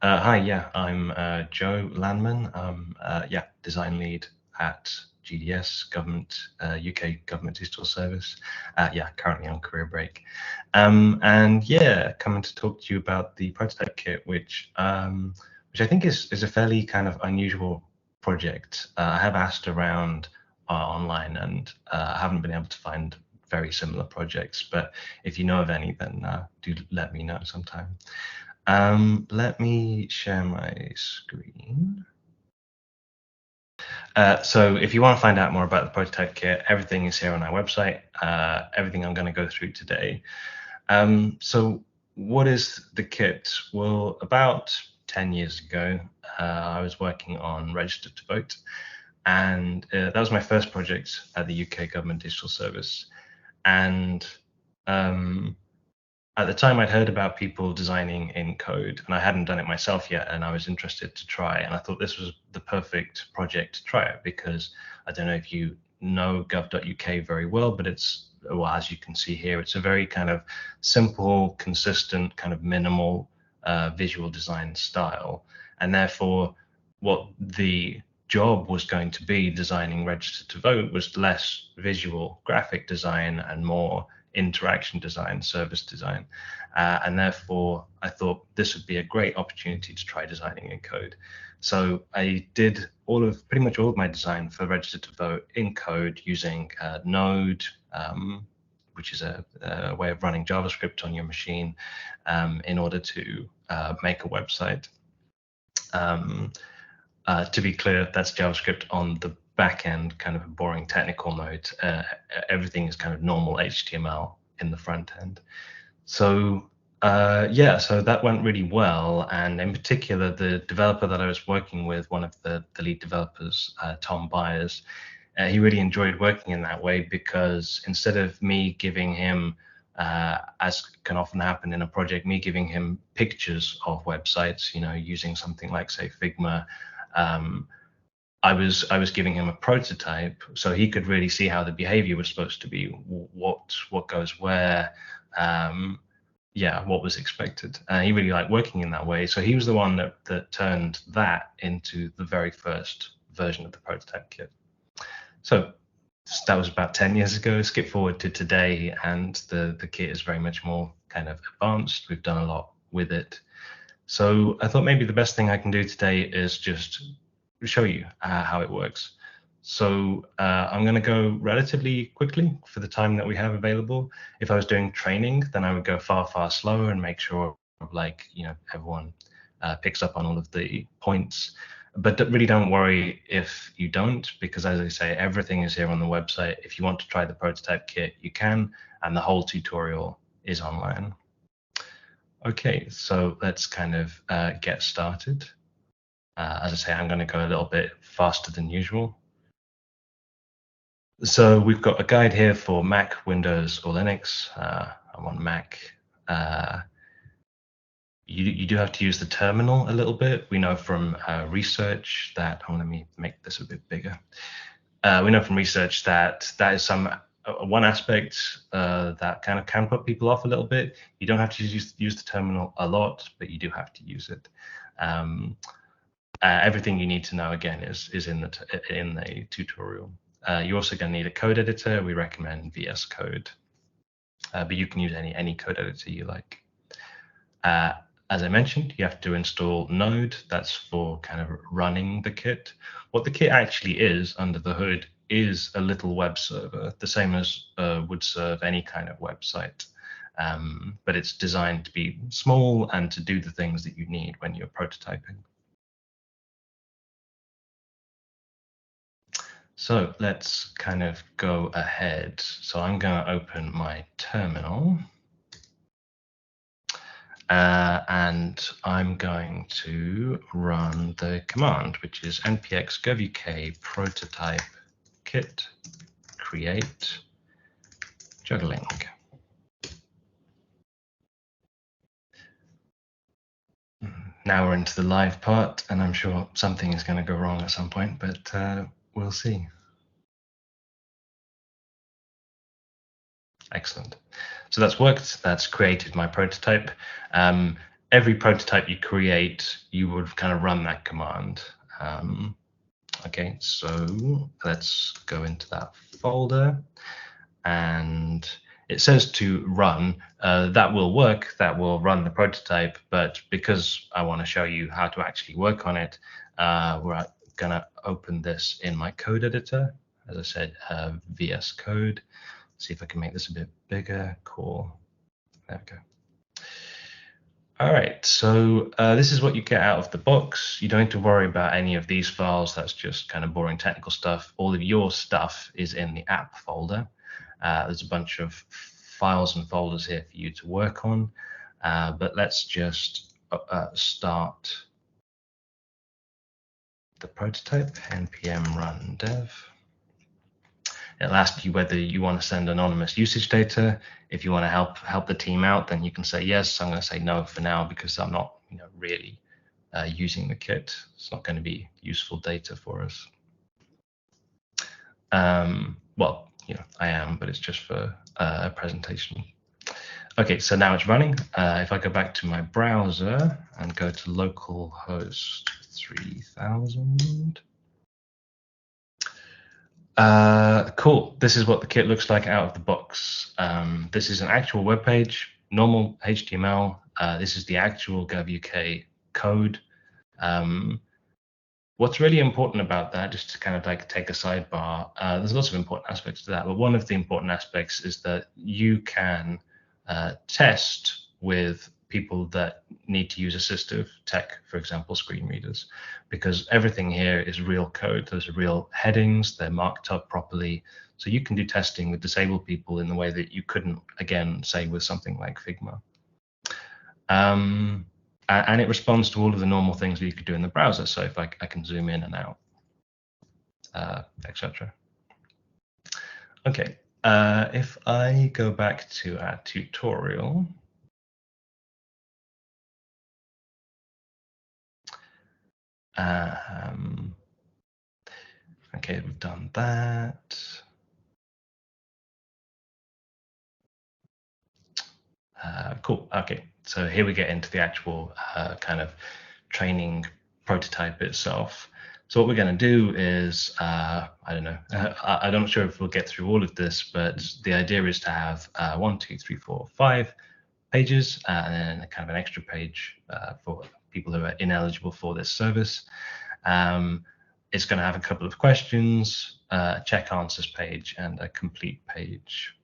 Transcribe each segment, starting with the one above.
Hi, yeah, I'm Joe Landman. I'm design lead at GDS, Government UK Government Digital Service. Currently on career break, and yeah, coming to talk to you about the prototype kit, which I think is a fairly kind of unusual project. I have asked around online, and I haven't been able to find very similar projects. But if you know of any, then do let me know sometime. Let me share my screen. So if you want to find out more about the prototype kit, everything is here on our website. Everything I'm going to go through today. So what is the kit? Well, about 10 years ago, I was working on Register to Vote, and that was my first project at the UK Government Digital Service. And at the time, I'd heard about people designing in code, and I hadn't done it myself yet, and I was interested to try. And I thought this was the perfect project to try it because I don't know if you know gov.uk very well, but well, as you can see here, it's a very kind of simple, consistent, kind of minimal visual design style. And therefore, what the job was going to be designing Register to Vote was less visual graphic design and more interaction design, service design. And therefore, I thought this would be a great opportunity to try designing in code. So I did pretty much all of my design for Register to Vote in code using Node, which is a way of running JavaScript on your machine in order to make a website. To be clear, that's JavaScript on the back end, kind of a boring technical mode. Everything is kind of normal HTML in the front end. So so that went really well. And in particular, the developer that I was working with, one of the lead developers, Tom Byers, he really enjoyed working in that way because instead of me giving him, as can often happen in a project, me giving him pictures of websites, using something like, say, Figma, I was giving him a prototype so he could really see how the behavior was supposed to be, what goes where, what was expected. He really liked working in that way. So he was the one that turned that into the very first version of the prototype kit. So that was about 10 years ago. Skip forward to today, and the kit is very much more kind of advanced. We've done a lot with it. So I thought maybe the best thing I can do today is just show you how it works. So I'm going to go relatively quickly for the time that we have available. If I was doing training, then I would go far slower and make sure everyone picks up on all of the points. But really don't worry if you don't, because as I say, everything is here on the website. If you want to try the prototype kit, you can, and the whole tutorial is online. Okay, so let's kind of get started. As I say, I'm going to go a little bit faster than usual. So we've got a guide here for Mac, Windows, or Linux. I'm on Mac. You do have to use the terminal a little bit. We know from research that, let me make this a bit bigger. We know from research that is one aspect that kind of can put people off a little bit. You don't have to use the terminal a lot, but you do have to use it. Everything you need to know, again, is in the tutorial. You're also going to need a code editor. We recommend VS Code, but you can use any code editor you like. As I mentioned, you have to install Node. That's for kind of running the kit. What the kit actually is under the hood is a little web server, the same as would serve any kind of website. But it's designed to be small and to do the things that you need when you're prototyping. So let's kind of go ahead. So I'm going to open my terminal. And I'm going to run the command, which is npx govuk prototype kit create juggling. Now we're into the live part, and I'm sure something is going to go wrong at some point, but we'll see. Excellent. So that's worked. That's created my prototype. every prototype you create, you would kind of run that command. Okay, so let's go into that folder, and it says to run. That will work, that will run the prototype, but because I want to show you how to actually work on it, we're gonna open this in my code editor. As I said, VS Code. See if I can make this a bit bigger. Cool. There we go. All right, so this is what you get out of the box. You don't need to worry about any of these files. That's just kind of boring technical stuff. All of your stuff is in the app folder. There's a bunch of files and folders here for you to work on, but let's just start the prototype, npm run dev. It'll ask you whether you want to send anonymous usage data. If you want to help the team out, then you can say yes. I'm going to say no for now because I'm not really using the kit. It's not going to be useful data for us. Well, I am, but it's just for a presentation. Okay, so now it's running. If I go back to my browser and go to localhost 3000. Cool. This is what the kit looks like out of the box. This is an actual web page, normal HTML. This is the actual GovUK code. What's really important about that, just to kind of like take a sidebar, there's lots of important aspects to that, but one of the important aspects is that you can test with people that need to use assistive tech, for example, screen readers, because everything here is real code. Those are real headings, they're marked up properly. So you can do testing with disabled people in the way that you couldn't, again, say with something like Figma. And it responds to all of the normal things that you could do in the browser. So if I can zoom in and out, etc. Okay, if I go back to our tutorial, okay, we've done that. Cool. Okay, so here we get into the actual kind of training prototype itself. So what we're going to do is, I don't know, I'm not sure if we'll get through all of this, but the idea is to have 1, 2, 3, 4, 5 pages, and then kind of an extra page for people who are ineligible for this service. It's going to have a couple of questions, a check answers page, and a complete page.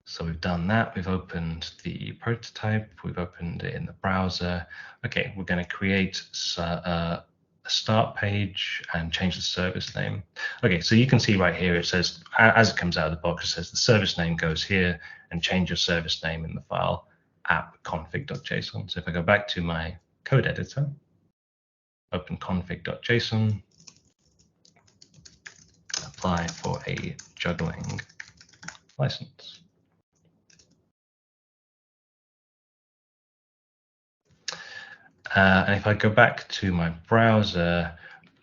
So we've done that. We've opened the prototype. We've opened it in the browser. Okay, we're going to create a start page and change the service name. Okay, so you can see right here, it says, as it comes out of the box, it says the service name goes here, and change your service name in the file app.config.json. So if I go back to my code editor, open config.json, apply for a juggling license. And if I go back to my browser,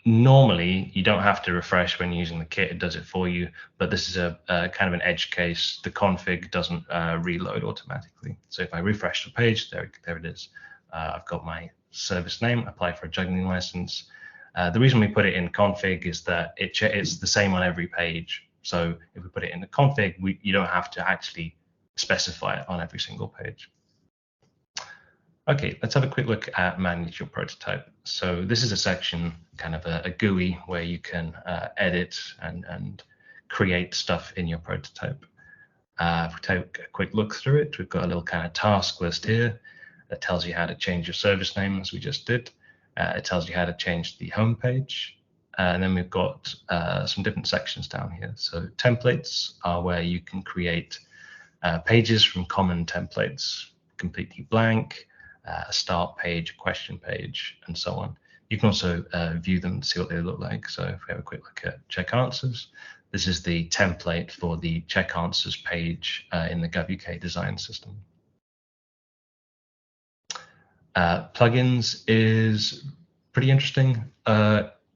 normally you don't have to refresh when using the kit, it does it for you, but this is a kind of an edge case. The config doesn't reload automatically. So if I refresh the page, there it is. I've got my service name, apply for a juggling license. The reason we put it in config is that it's the same on every page. So if we put it in the config, you don't have to actually specify it on every single page. Okay, let's have a quick look at manage your prototype. So this is a section, kind of a GUI, where you can edit and create stuff in your prototype. If we take a quick look through it, we've got a little kind of task list here that tells you how to change your service name, as we just did. It tells you how to change the home page. And then we've got some different sections down here. So templates are where you can create pages from common templates, completely blank, a start page, a question page, and so on. You can also view them to see what they look like. So if we have a quick look at check answers, this is the template for the check answers page in the GovUK design system. Plugins is pretty interesting.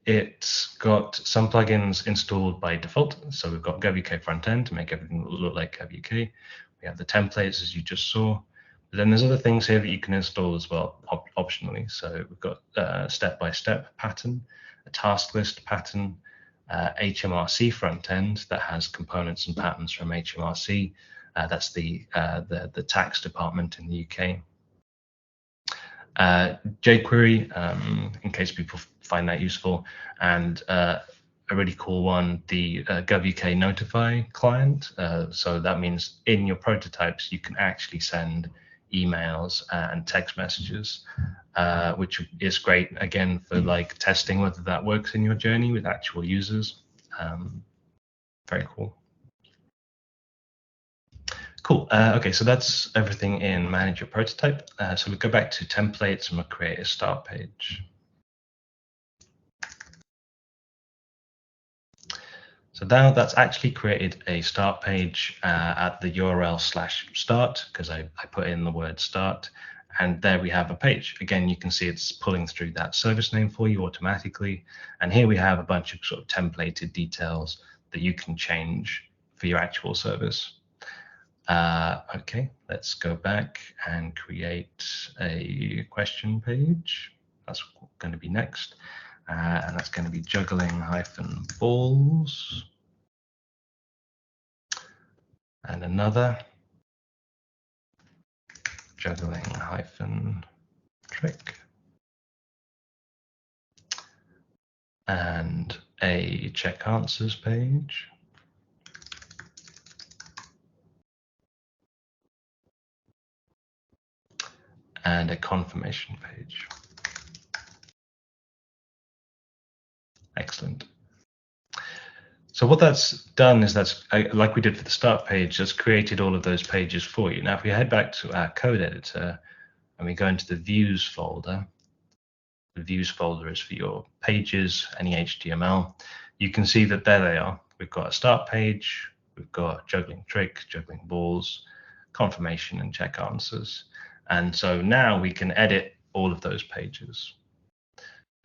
It's got some plugins installed by default. So we've got GovUK front end to make everything look like GovUK. We have the templates, as you just saw. Then there's other things here that you can install as well, optionally. So we've got step-by-step pattern, a task list pattern, HMRC front end that has components and patterns from HMRC. That's the tax department in the UK. jQuery, in case people find that useful, and a really cool one, the GovUK Notify client. So that means in your prototypes, you can actually send emails and text messages, which is great, again, for like testing whether that works in your journey with actual users. Very cool. Cool. Okay, so that's everything in Manage Your Prototype. So we go back to templates and we'll create a start page. So now that's actually created a start page at the URL/start, because I put in the word start, and there we have a page. Again, you can see it's pulling through that service name for you automatically. And here we have a bunch of sort of templated details that you can change for your actual service. Okay, let's go back and create a question page. That's going to be next. And that's going to be juggling-balls. And another juggling-trick. And a check answers page. And a confirmation page. Excellent. So what that's done is that's, like we did for the start page, just created all of those pages for you. Now, if we head back to our code editor and we go into the views folder, the views folder is for your pages, any HTML. You can see that there they are. We've got a start page, we've got juggling trick, juggling balls, confirmation, and check answers. And so now we can edit all of those pages.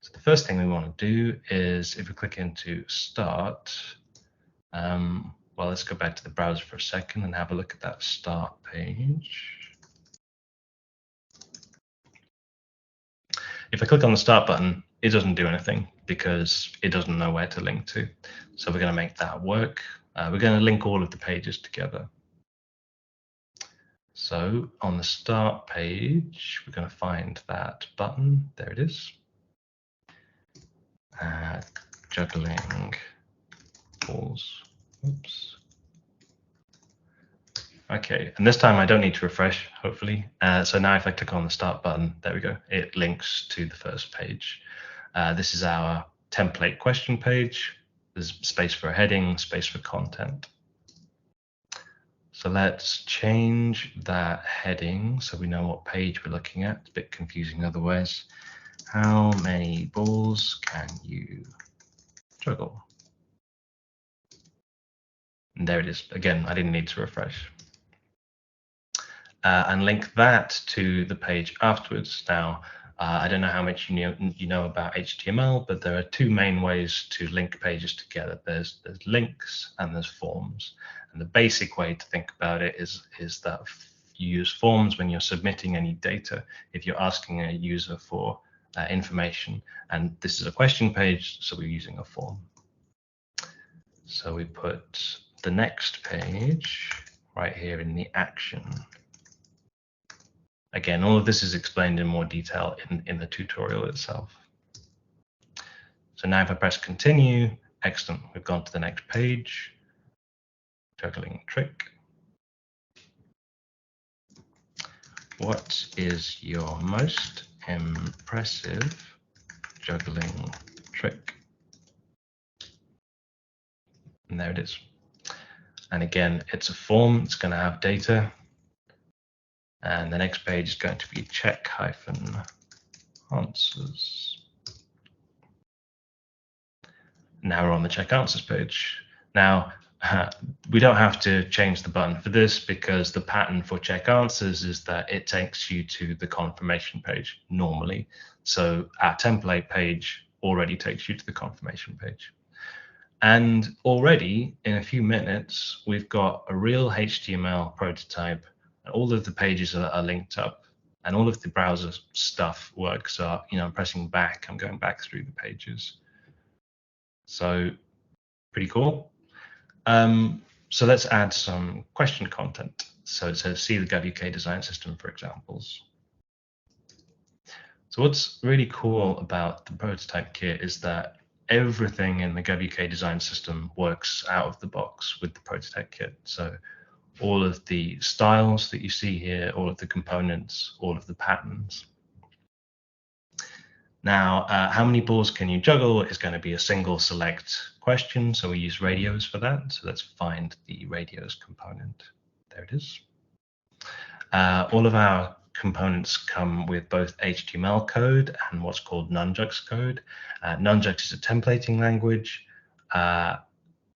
So the first thing we want to do is, if we click into start, well, let's go back to the browser for a second and have a look at that start page. If I click on the start button, it doesn't do anything because it doesn't know where to link to. So we're going to make that work. We're going to link all of the pages together. So on the start page, we're going to find that button. There it is. Juggling balls. Oops. Okay, and this time I don't need to refresh, hopefully. So now if I click on the start button, there we go. It links to the first page. This is our template question page. There's space for a heading, space for content. So let's change that heading so we know what page we're looking at. It's a bit confusing otherwise. How many balls can you juggle? And there it is. Again, I didn't need to refresh. And link that to the page afterwards. Now, I don't know how much you know about HTML, but there are two main ways to link pages together. There's links and there's forms. And the basic way to think about it is that you use forms when you're submitting any data. If you're asking a user for information, and this is a question page, so we're using a form. So we put the next page right here in the action. Again, all of this is explained in more detail in the tutorial itself. So now if I press continue, excellent, we've gone to the next page, juggling trick. What is your most impressive juggling trick? And there it is. And again, it's a form, it's going to have data. And the next page is going to be check-answers. Now we're on the check answers page. Now, we don't have to change the button for this because the pattern for check answers is that it takes you to the confirmation page normally. So our template page already takes you to the confirmation page. And already in a few minutes, we've got a real HTML prototype and all of the pages are linked up, and all of the browser stuff works. So, I'm pressing back, I'm going back through the pages. So pretty cool. So let's add some question content. So it says, see the GovUK design system for examples. So what's really cool about the prototype kit is that everything in the GovUK design system works out of the box with the prototype kit. So all of the styles that you see here, all of the components, all of the patterns. Now, how many balls can you juggle is going to be a single select question. So we use radios for that. So let's find the radios component. There it is. All of our components come with both HTML code and what's called Nunjucks code. Nunjucks is a templating language,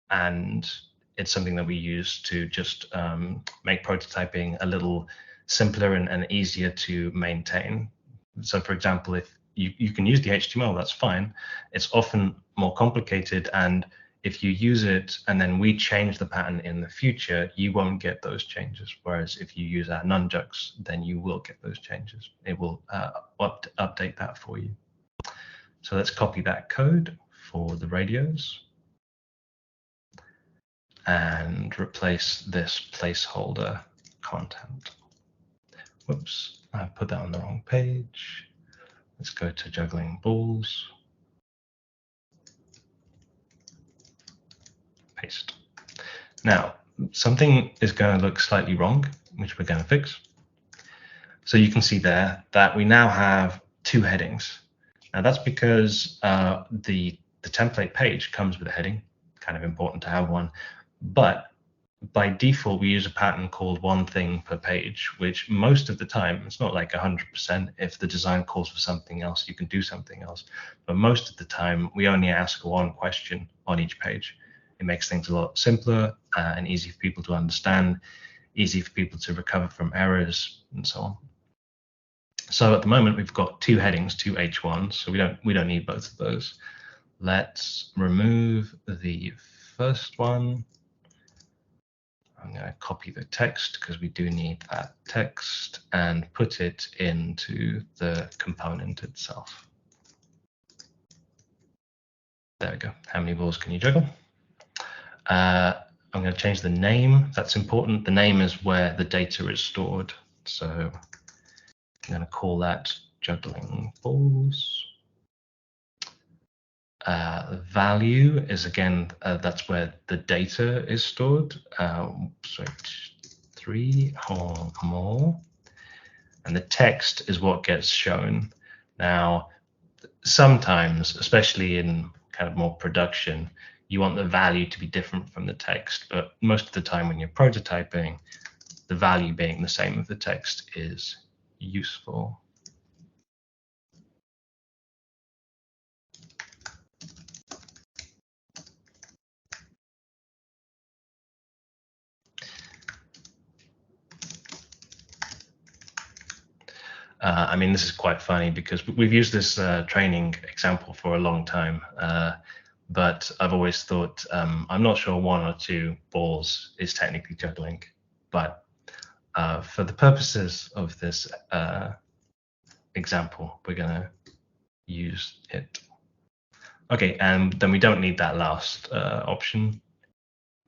and it's something that we use to just make prototyping a little simpler and easier to maintain. So for example, if you can use the HTML, that's fine. It's often more complicated, and if you use it and then we change the pattern in the future, you won't get those changes. Whereas if you use our Nunjucks, then you will get those changes. It will update that for you. So let's copy that code for the radios and replace this placeholder content. Whoops, I put that on the wrong page. Let's go to juggling balls. Paste. Now, something is going to look slightly wrong, which we're going to fix. So you can see there that we now have two headings. Now that's because the template page comes with a heading, kind of important to have one, but by default, we use a pattern called one thing per page, which most of the time, it's not like 100%. If the design calls for something else, you can do something else. But most of the time, we only ask one question on each page. It makes things a lot simpler and easy for people to understand, easy for people to recover from errors, and so on. So at the moment, we've got two headings, two H1s, so we don't need both of those. Let's remove the first one. I'm going to copy the text because we do need that text and put it into the component itself. There we go. How many balls can you juggle? I'm going to change the name. That's important. The name is where the data is stored. So I'm going to call that juggling balls. Value is, again, that's where the data is stored. So 3 or more. And the text is what gets shown. Now, sometimes, especially in kind of more production, you want the value to be different from the text. But most of the time when you're prototyping, the value being the same as the text is useful. I mean, this is quite funny because we've used this training example for a long time, but I've always thought, I'm not sure 1 or 2 balls is technically juggling, but for the purposes of this example, we're going to use it. Okay, and then we don't need that last option.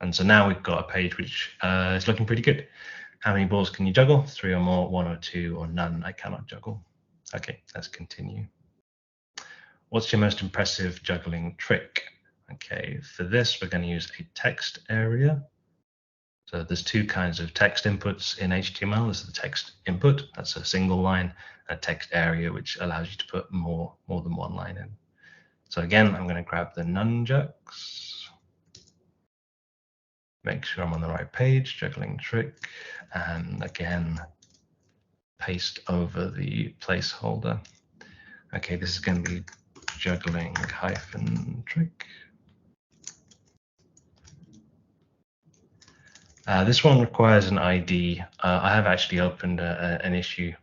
And so now we've got a page which is looking pretty good. How many balls can you juggle? 3 or more, 1 or 2, or none I cannot juggle. Okay, let's continue. What's your most impressive juggling trick? Okay, for this, we're going to use a text area. So there's 2 kinds of text inputs in HTML. There's the text input, that's a single line, and a text area, which allows you to put more than 1 line in. So again, I'm going to grab the Nunjucks. Make sure I'm on the right page, juggling trick, and again, paste over the placeholder. Okay, this is going to be juggling -trick. This one requires an ID. I have actually opened an issue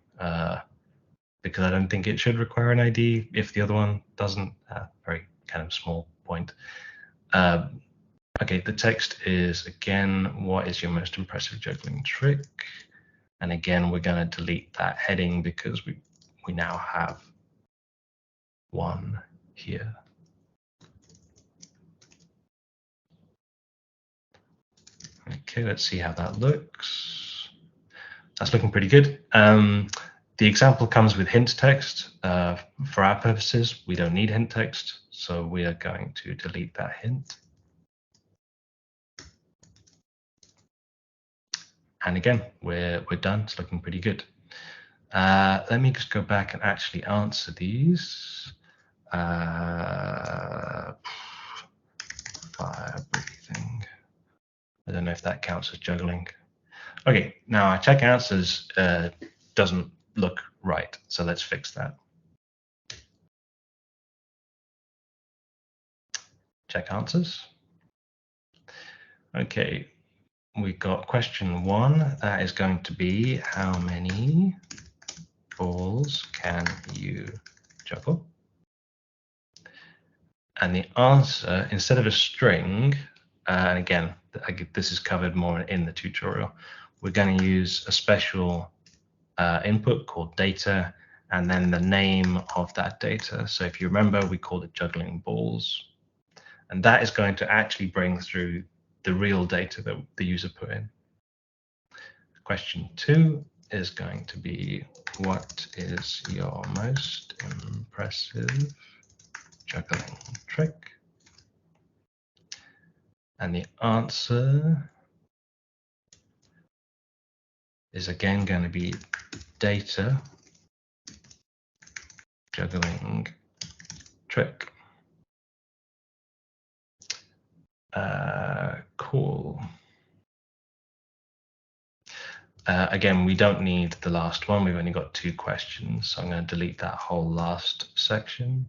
because I don't think it should require an ID if the other one doesn't. Very kind of small point. Okay, the text is, again, what is your most impressive juggling trick? And again, we're going to delete that heading because we now have one here. Okay, let's see how that looks. That's looking pretty good. The example comes with hint text. For our purposes, we don't need hint text, so we are going to delete that hint. And again, we're done. It's looking pretty good. Let me just go back and actually answer these. Fire breathing. I don't know if that counts as juggling. Okay, now our check answers doesn't look right, so let's fix that. Check answers. Okay, we got question 1. That is going to be, how many balls can you juggle? And the answer, instead of a string, and again, this is covered more in the tutorial, we're going to use a special input called data, and then the name of that data. So if you remember, we called it juggling balls. And that is going to actually bring through the real data that the user put in. Question 2 is going to be, what is your most impressive juggling trick? And the answer is again going to be data juggling trick. Cool. Again, we don't need the last one. We've only got 2 questions, so I'm going to delete that whole last section.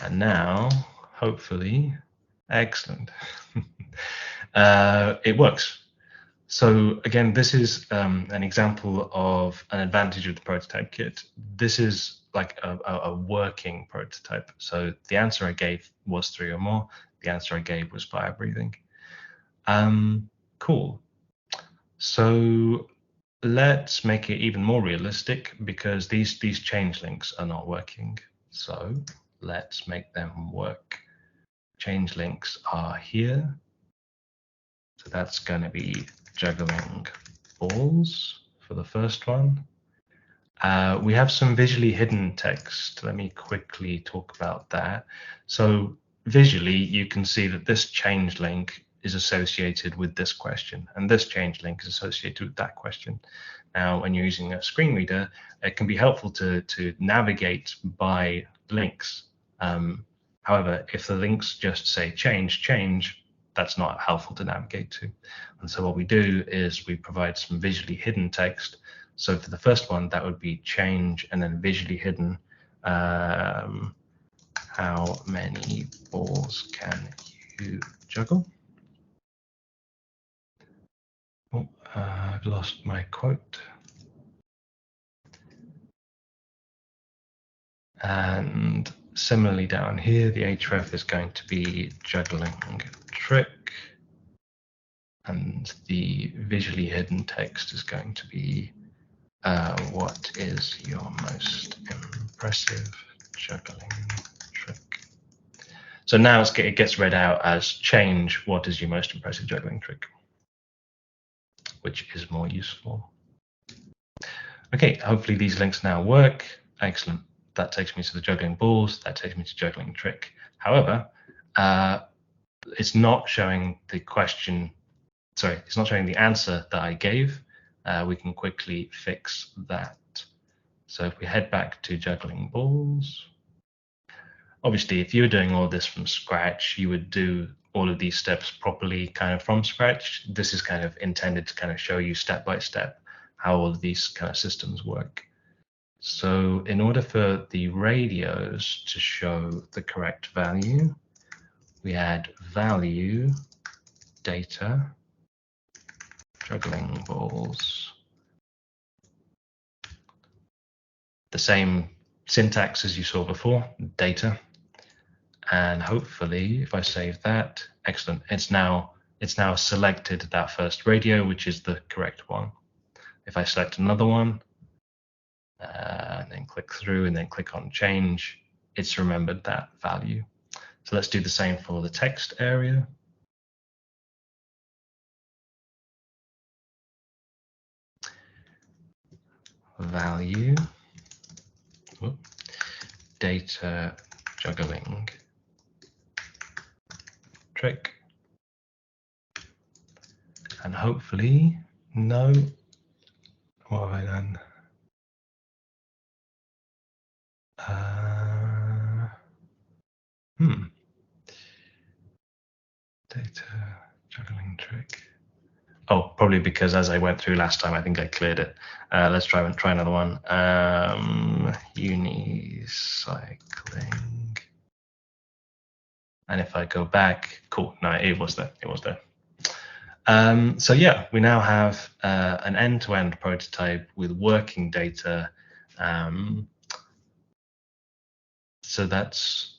And now, hopefully, excellent. It works. So again, this is an example of an advantage of the prototype kit. This is like a working prototype. So the answer I gave was 3 or more. The answer I gave was fire breathing. Cool. So let's make it even more realistic, because these change links are not working. So let's make them work. Change links are here. So that's going to be juggling balls for the first one. We have some visually hidden text. Let me quickly talk about that. So visually, you can see that this change link is associated with this question, and this change link is associated with that question. Now, when you're using a screen reader, it can be helpful to navigate by links. However, if the links just say change, that's not helpful to navigate to. And so what we do is we provide some visually hidden text. So for the first one, that would be change and then visually hidden. How many balls can you juggle? Oh, I've lost my quote. And similarly down here, the href is going to be juggling trick. And the visually hidden text is going to be, what is your most impressive juggling trick? So now it gets read out as change, what is your most impressive juggling trick? Which is more useful. Okay, hopefully these links now work. Excellent. That takes me to the juggling balls. That takes me to juggling trick. However, it's not showing the question. Sorry, it's not showing the answer that I gave. We can quickly fix that. So if we head back to juggling balls, obviously, if you were doing all this from scratch, you would do all of these steps properly, kind of from scratch. This is kind of intended to kind of show you step by step how all of these kind of systems work. So in order for the radios to show the correct value, we add value data juggling balls. The same syntax as you saw before, data. And hopefully, if I save that, excellent. It's now it's now selected that first radio, which is the correct one. If I select another one, and then click through and then click on change, it's remembered that value. So let's do the same for the text area. Value, data juggling trick, and hopefully, no, what have I done? Data juggling trick. Oh, probably because as I went through last time, I think I cleared it. Let's try another one. Unicycling. And if I go back, cool. No, it was there. It was there. So yeah, we now have an end-to-end prototype with working data. So that's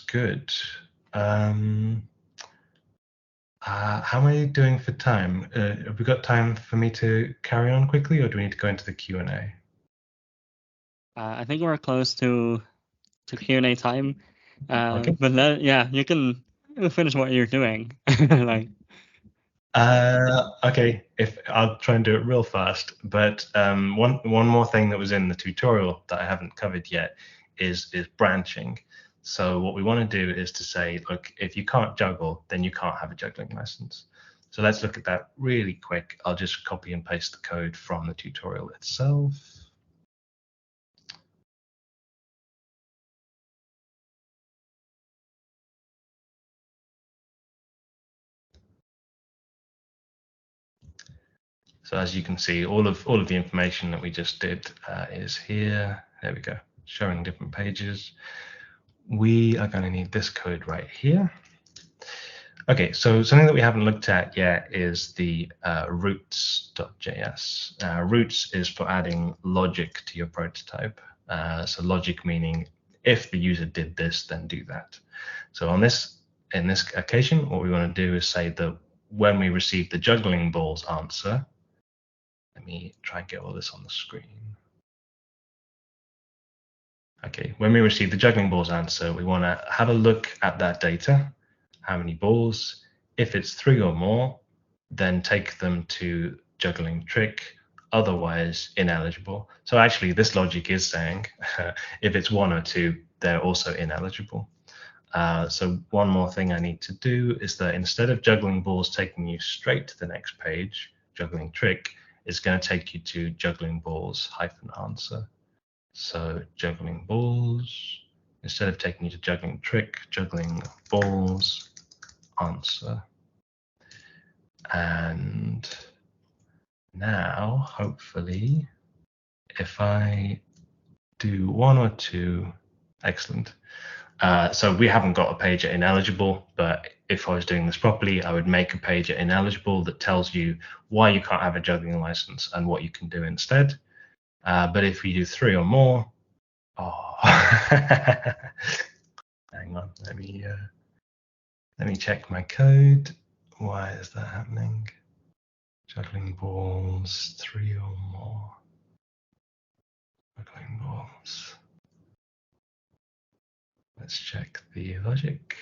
good. How am I doing for time? Have we got time for me to carry on quickly, or do we need to go into the Q&A? I think we're close to Q&A time. Okay. But yeah, you can finish what you're doing. Like. Okay, if I'll try and do it real fast. But one more thing that was in the tutorial that I haven't covered yet is branching. So what we want to do is to say, look, if you can't juggle, then you can't have a juggling license. So let's look at that really quick. I'll just copy and paste the code from the tutorial itself. So as you can see, all of the information that we just did is here. There we go, showing different pages. We are going to need this code right here. Okay, so something that we haven't looked at yet is the roots.js. Roots is for adding logic to your prototype. So logic meaning if the user did this, then do that. So in this occasion, what we want to do is say that when we receive the juggling balls answer, let me try and get all this on the screen. Okay, when we receive the juggling balls answer, we want to have a look at that data. How many balls? If it's 3 or more, then take them to juggling trick, otherwise ineligible. So actually this logic is saying if it's 1 or 2, they're also ineligible. So one more thing I need to do is that instead of juggling balls taking you straight to the next page, juggling trick is going to take you to juggling balls -answer. So juggling balls, instead of taking you to juggling trick, juggling balls answer. And now, hopefully, if I do 1 or 2, excellent. So we haven't got a page at ineligible, but if I was doing this properly, I would make a page at ineligible that tells you why you can't have a juggling license and what you can do instead. But if you do 3 or more, hang on, let me check my code. Why is that happening? Juggling balls, 3 or more. Juggling balls. Let's check the logic.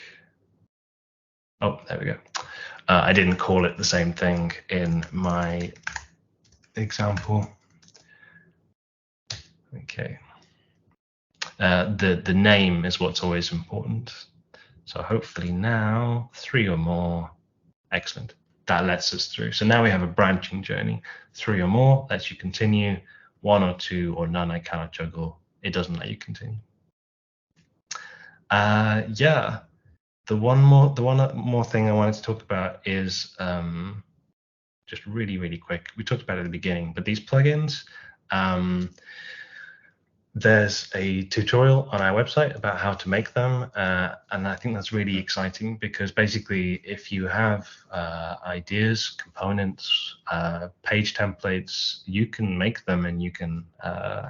Oh, there we go. I didn't call it the same thing in my example. Okay. The name is what's always important. So hopefully now 3 or more, excellent. That lets us through. So now we have a branching journey. 3 or more lets you continue. 1 or 2 or none, I cannot juggle. It doesn't let you continue. Yeah. The one more thing I wanted to talk about is just really quick. We talked about it at the beginning, but these plugins. There's a tutorial on our website about how to make them, and I think that's really exciting because basically if you have ideas, components, page templates, you can make them and you can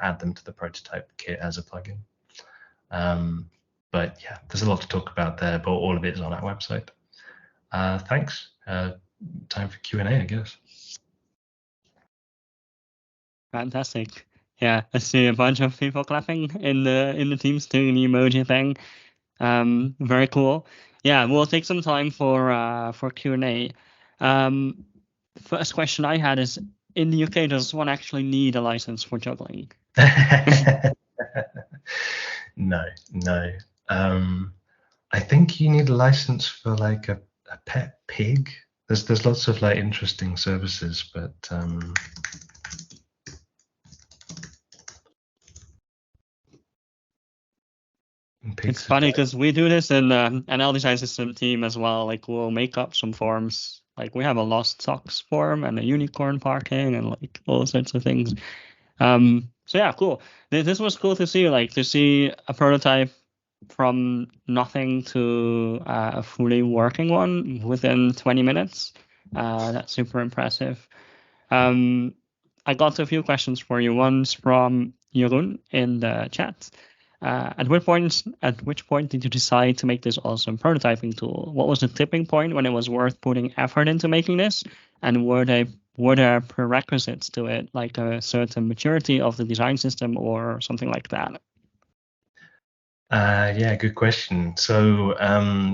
add them to the prototype kit as a plugin. But yeah, there's a lot to talk about there, but all of it is on our website. Thanks. time for Q&A, I guess. Fantastic. Yeah, I see a bunch of people clapping in the Teams doing the emoji thing. Very cool. Yeah, we'll take some time for Q&A. First question I had is, in the UK, does one actually need a license for juggling? No. I think you need a license for like a pet pig. There's lots of like interesting services, but It's funny because we do this in an NL Design System team as well. Like, we'll make up some forms. Like, we have a lost socks form and a unicorn parking and like all sorts of things. So yeah, cool. This was cool to see. Like, to see a prototype from nothing to a fully working one within 20 minutes. That's super impressive. I got a few questions for you. One's from Jeroen in the chat. At which point did you decide to make this awesome prototyping tool? What was the tipping point when it was worth putting effort into making this? And were there prerequisites to it, like a certain maturity of the design system or something like that? Yeah, good question. So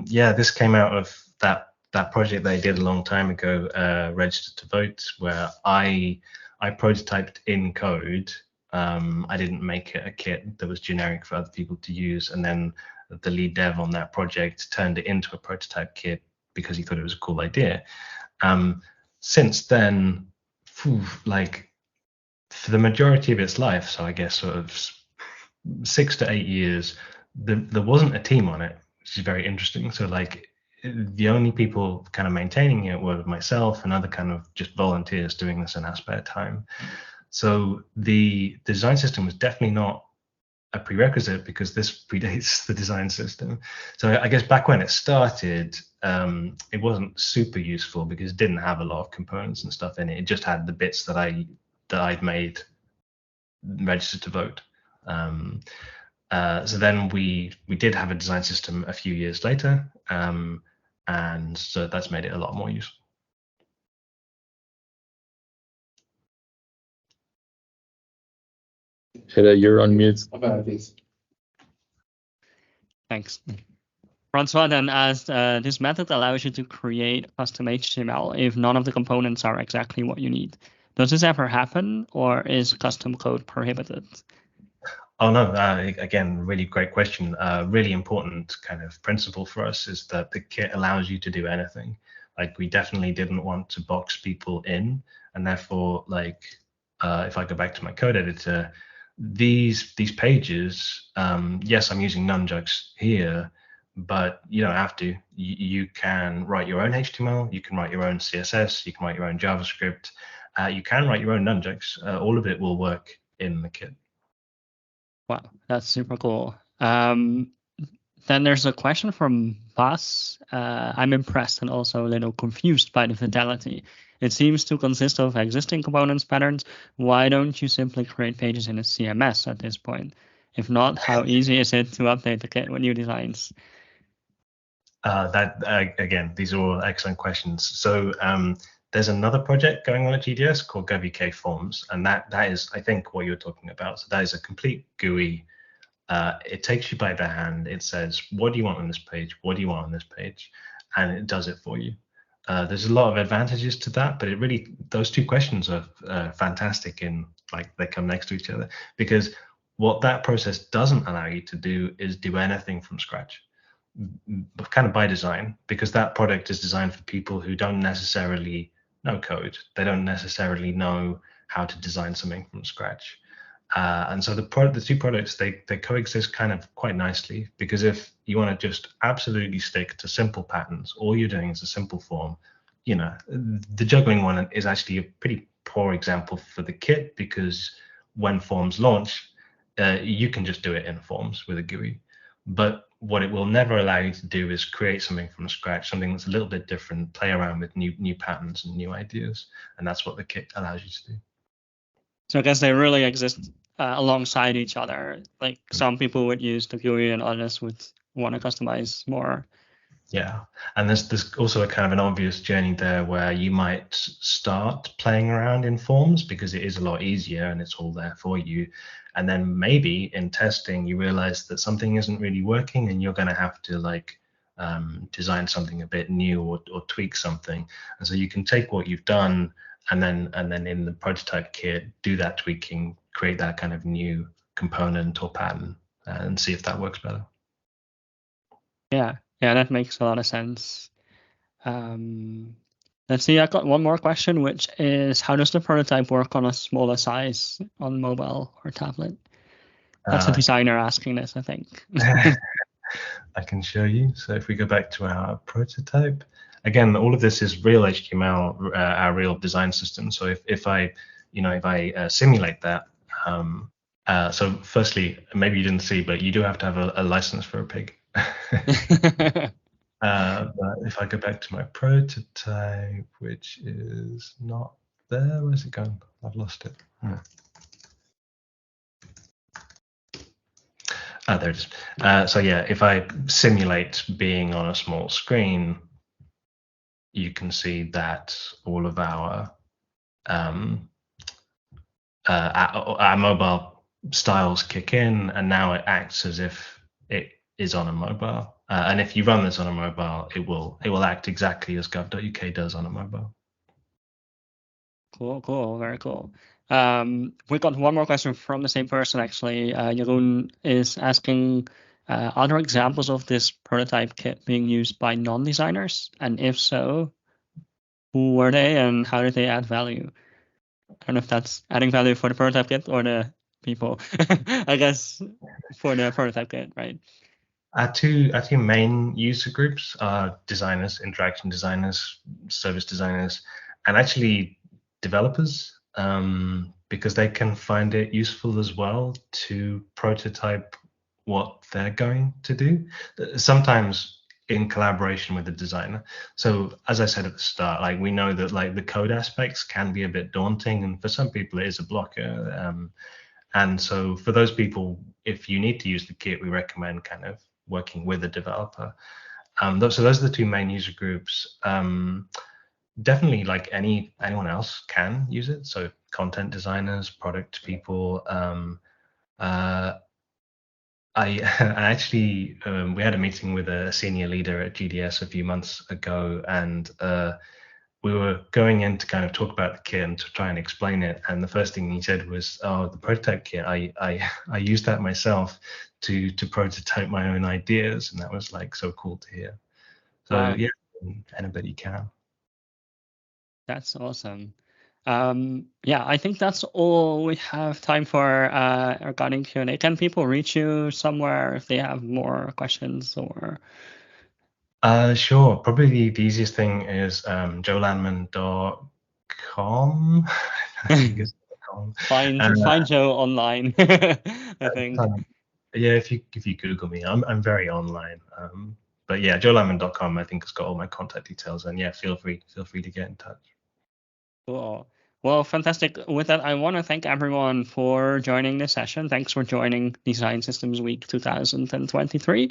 yeah, this came out of that project that I did a long time ago, Registered to Vote, where I prototyped in code. I didn't make it a kit that was generic for other people to use, and then the lead dev on that project turned it into a prototype kit because he thought it was a cool idea. Since then, like for the majority of its life, so I guess sort of 6 to 8 years, there wasn't a team on it, which is very interesting. So like the only people kind of maintaining it were myself and other kind of just volunteers doing this in our spare time. So the design system was definitely not a prerequisite because this predates the design system. So I guess back when it started, it wasn't super useful because it didn't have a lot of components and stuff in it. It just had the bits that I'd made registered to vote. So then we did have a design system a few years later, and so that's made it a lot more useful. Hida, you're on mute. Thanks. Francois then asked, this method allows you to create custom HTML if none of the components are exactly what you need. Does this ever happen, or is custom code prohibited? Oh no, again, really great question. Really important kind of principle for us is that the kit allows you to do anything. Like we definitely didn't want to box people in, and therefore, like if I go back to my code editor, these pages, yes, I'm using nunjucks here, but you don't have to. You can write your own HTML, you can write your own CSS, you can write your own JavaScript, you can write your own nunjucks. All of it will work in the kit. Wow, that's super cool. Then there's a question from Bas. I'm impressed and also a little confused by the fidelity. It seems to consist of existing components patterns. Why don't you simply create pages in a CMS at this point? If not, how easy is it to update the kit with new designs? Again, these are all excellent questions. So there's another project going on at GDS called GovUK Forms, and that is, I think, what you're talking about. So that is a complete GUI. It takes you by the hand. It says, what do you want on this page? What do you want on this page? And it does it for you. There's a lot of advantages to that, but it really, those two questions are fantastic in like they come next to each other, because what that process doesn't allow you to do is do anything from scratch, kind of by design, because that product is designed for people who don't necessarily know code. They don't necessarily know how to design something from scratch. And so the two products, they coexist kind of quite nicely, because if you want to just absolutely stick to simple patterns, all you're doing is a simple form. You know, the juggling one is actually a pretty poor example for the kit, because when forms launch, you can just do it in forms with a GUI. But what it will never allow you to do is create something from scratch, something that's a little bit different, play around with new patterns and new ideas. And that's what the kit allows you to do. So I guess they really exist alongside each other. Like some people would use the GUI and others would want to customize more. Yeah, and there's also a kind of an obvious journey there where you might start playing around in forms because it is a lot easier and it's all there for you. And then maybe in testing you realize that something isn't really working and you're going to have to like design something a bit new or tweak something. And so you can take what you've done and then in the prototype kit do that tweaking, create that kind of new component or pattern and see if that works better. Yeah, that makes a lot of sense. Let's see, I got one more question, which is how does the prototype work on a smaller size on mobile or tablet? That's a designer asking this, I think. I can show you. So if we go back to our prototype, again, all of this is real HTML, our real design system. So if I simulate that, so firstly, maybe you didn't see, but you do have to have a license for a pig. But if I go back to my prototype, which is not there, where's it gone? I've lost it. There it is. So yeah, if I simulate being on a small screen, you can see that all of our mobile styles kick in, and now it acts as if it is on a mobile. And if you run this on a mobile, it will act exactly as gov.uk does on a mobile. Cool, very cool. We got one more question from the same person actually. Jeroen is asking, are there examples of this prototype kit being used by non-designers? And if so, who were they and how did they add value? I don't know if that's adding value for the prototype kit or the people. I guess for the prototype kit, right? Our two main user groups are designers, interaction designers, service designers, and actually developers, because they can find it useful as well to prototype what they're going to do, sometimes in collaboration with the designer. So as I said at the start, like we know that like the code aspects can be a bit daunting, and for some people it is a blocker. And so for those people, if you need to use the kit, we recommend kind of working with a developer. So those are the two main user groups. Definitely like anyone else can use it. So content designers, product people. I actually, we had a meeting with a senior leader at GDS a few months ago, and we were going in to kind of talk about the kit and to try and explain it. And the first thing he said was, "Oh, the prototype kit, I used that myself to prototype my own ideas," and that was like so cool to hear. So wow. Yeah, anybody can. That's awesome. Yeah, I think that's all we have time for regarding Q&A. Can people reach you somewhere if they have more questions or? Sure. Probably the easiest thing is joelandman.com. Find Joe online. I think. Yeah, if you Google me, I'm very online. But yeah, joelandman.com I think has got all my contact details, and yeah, feel free to get in touch. Cool. Well, fantastic. With that, I want to thank everyone for joining this session. Thanks for joining Design Systems Week 2023.